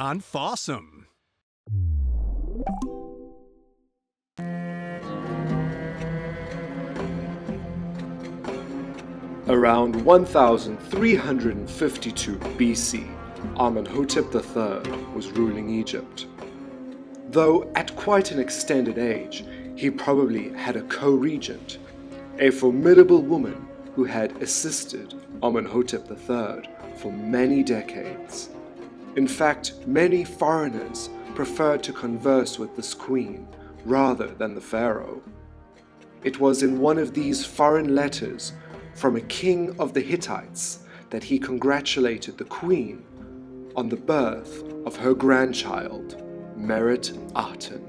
on Fossum. Around 1352 BC, Amenhotep III was ruling Egypt. Though at quite an extended age, he probably had a co-regent, a formidable woman who had assisted Amenhotep III for many decades. In fact, many foreigners preferred to converse with this queen rather than the pharaoh. It was in one of these foreign letters from a king of the Hittites that he congratulated the queen on the birth of her grandchild, Meritaten.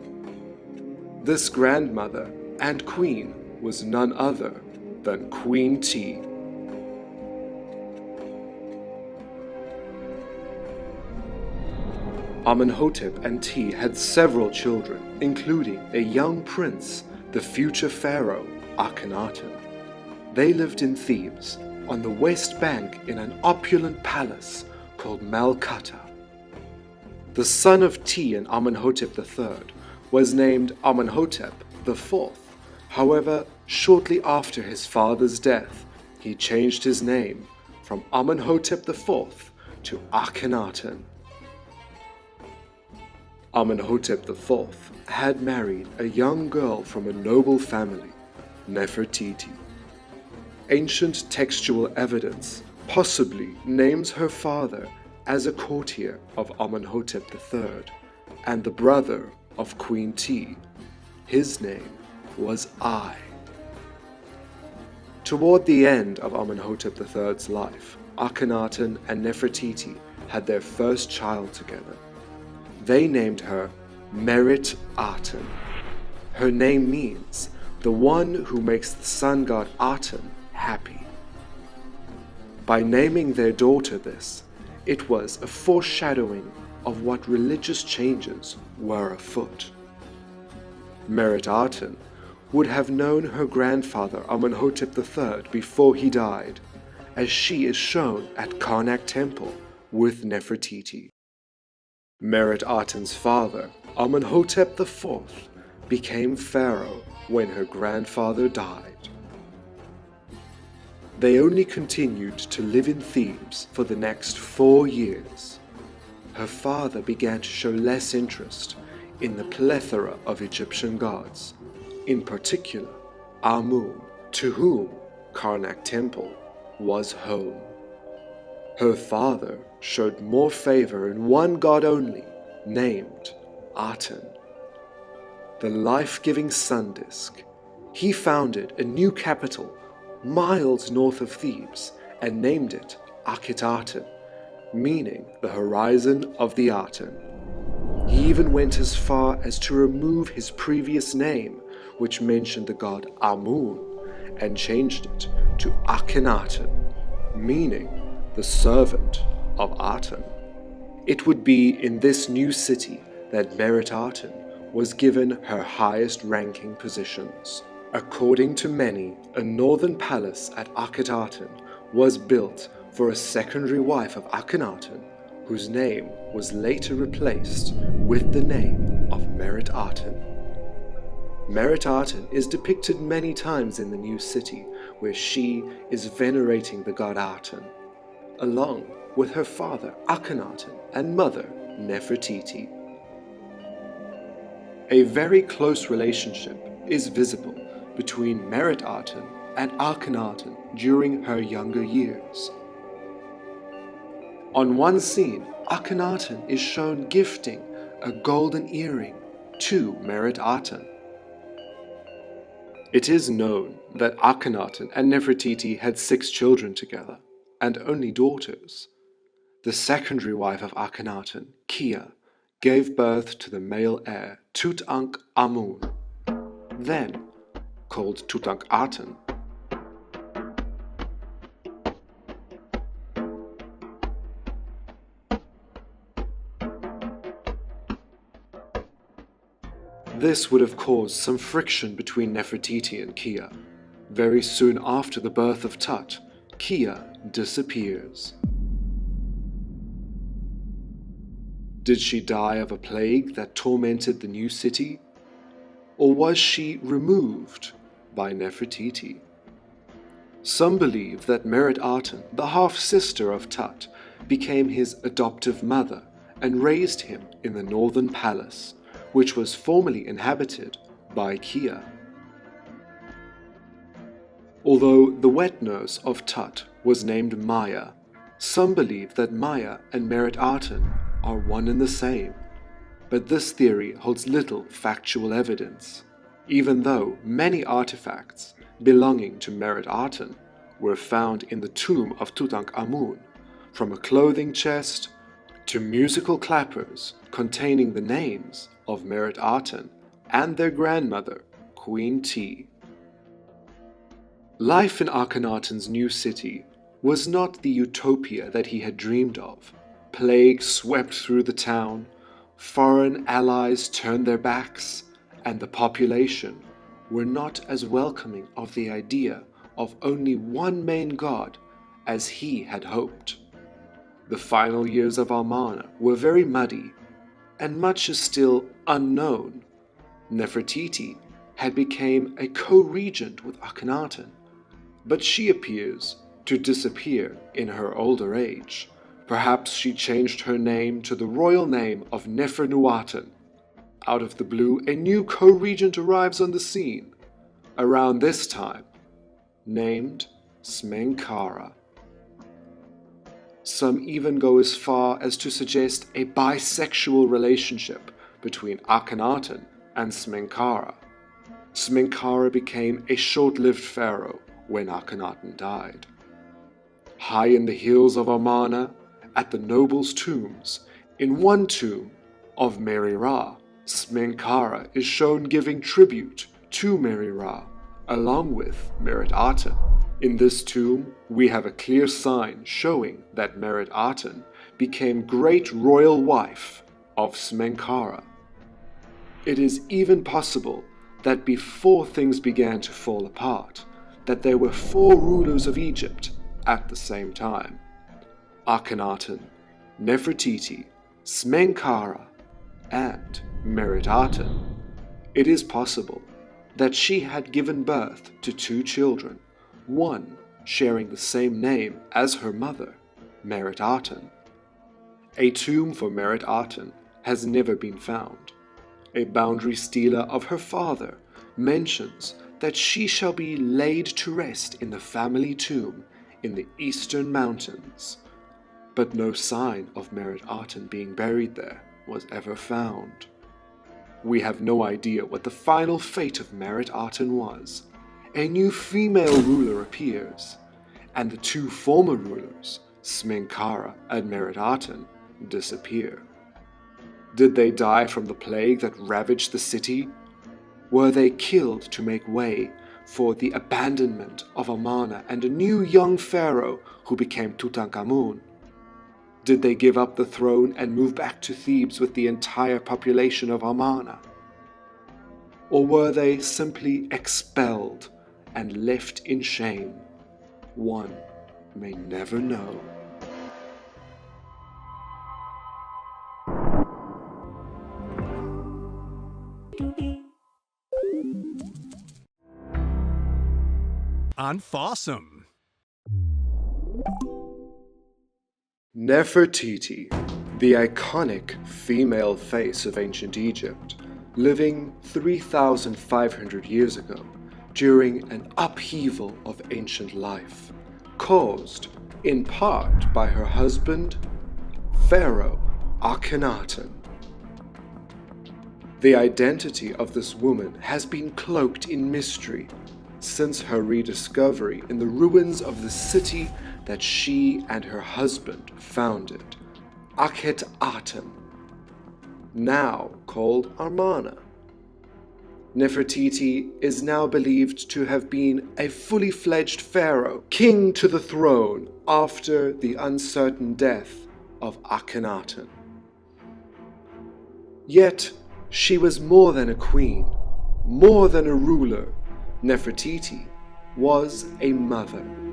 This grandmother and queen was none other than Queen T. Amenhotep and T had several children, including a young prince, the future pharaoh Akhenaten. They lived in Thebes, on the west bank in an opulent palace called Malkata. The son of T and Amenhotep III was named Amenhotep IV. However, shortly after his father's death, he changed his name from Amenhotep IV to Akhenaten. Amenhotep IV had married a young girl from a noble family, Nefertiti. Ancient textual evidence possibly names her father as a courtier of Amenhotep III and the brother of Queen T. His name was Ai. Toward the end of Amenhotep III's life, Akhenaten and Nefertiti had their first child together. They named her Meritaten. Her name means the one who makes the sun god Aten happy. By naming their daughter this, it was a foreshadowing of what religious changes were afoot. Meritaten would have known her grandfather Amenhotep III before he died, as she is shown at Karnak Temple with Nefertiti. Meritaten's father, Amenhotep IV, became pharaoh when her grandfather died. They only continued to live in Thebes for the next 4 years. Her father began to show less interest in the plethora of Egyptian gods, in particular Amun, to whom Karnak Temple was home. Her father showed more favor in one god only, named Aten, the life-giving sun disk. He founded a new capital miles north of Thebes and named it Akhetaten, meaning the horizon of the Aten. He even went as far as to remove his previous name, which mentioned the god Amun, and changed it to Akhenaten, meaning the servant of Aten. It would be in this new city that Meritaten was given her highest ranking positions. According to many, a northern palace at Akhetaten was built for a secondary wife of Akhenaten, whose name was later replaced with the name of Meritaten. Meritaten is depicted many times in the new city, where she is venerating the god Aten, along with her father Akhenaten and mother Nefertiti. A very close relationship is visible between Meritaten and Akhenaten during her younger years. On one scene, Akhenaten is shown gifting a golden earring to Meritaten. It is known that Akhenaten and Nefertiti had 6 children together, and only daughters. The secondary wife of Akhenaten, Kia, gave birth to the male heir Tutankhamun, then called Tutankhaten. This would have caused some friction between Nefertiti and Kia. Very soon after the birth of Tut, Kia disappears. Did she die of a plague that tormented the new city? Or was she removed by Nefertiti? Some believe that Meritaten, the half-sister of Tut, became his adoptive mother and raised him in the northern palace, which was formerly inhabited by Kia. Although the wet nurse of Tut was named Maya, some believe that Maya and Meritaten are one and the same, but this theory holds little factual evidence, even though many artifacts belonging to Meritaten were found in the tomb of Tutankhamun, from a clothing chest to musical clappers containing the names of Meritaten and their grandmother, Queen T. Life in Akhenaten's new city was not the utopia that he had dreamed of. Plague swept through the town, foreign allies turned their backs, and the population were not as welcoming of the idea of only one main god as he had hoped. The final years of Amarna were very muddy, and much is still unknown. Nefertiti had become a co-regent with Akhenaten, but she appears to disappear in her older age. Perhaps she changed her name to the royal name of Nefernuaten. Out of the blue, a new co-regent arrives on the scene, around this time, named Smenkhara. Some even go as far as to suggest a bisexual relationship between Akhenaten and Smenkhara. Smenkhara became a short-lived pharaoh when Akhenaten died. High in the hills of Amarna, at the nobles' tombs, in one tomb of Meri Ra, Smenkhara is shown giving tribute to Meri Ra, along with Meritaten. In this tomb, we have a clear sign showing that Meritaten became great royal wife of Smenkhara. It is even possible that before things began to fall apart, that there were 4 rulers of Egypt at the same time: Akhenaten, Nefertiti, Smenkhara, and Meritaten. It is possible that she had given birth to 2 children, one sharing the same name as her mother, Meritaten. A tomb for Meritaten has never been found. A boundary stela of her father mentions that she shall be laid to rest in the family tomb in the eastern mountains, but no sign of Meritaten being buried there was ever found. We have no idea what the final fate of Meritaten was. A new female ruler appears, and the 2 former rulers, Smenkhara and Meritaten, disappear. Did they die from the plague that ravaged the city? Were they killed to make way for the abandonment of Amarna and a new young pharaoh who became Tutankhamun? Did they give up the throne and move back to Thebes with the entire population of Amarna? Or were they simply expelled and left in shame? One may never know. Unfawesome. Nefertiti, the iconic female face of ancient Egypt, living 3,500 years ago during an upheaval of ancient life, caused in part by her husband, Pharaoh Akhenaten. The identity of this woman has been cloaked in mystery since her rediscovery in the ruins of the city that she and her husband founded, Akhetaten, now called Amarna. Nefertiti is now believed to have been a fully fledged pharaoh, king to the throne after the uncertain death of Akhenaten. Yet, she was more than a queen, more than a ruler. Nefertiti was a mother.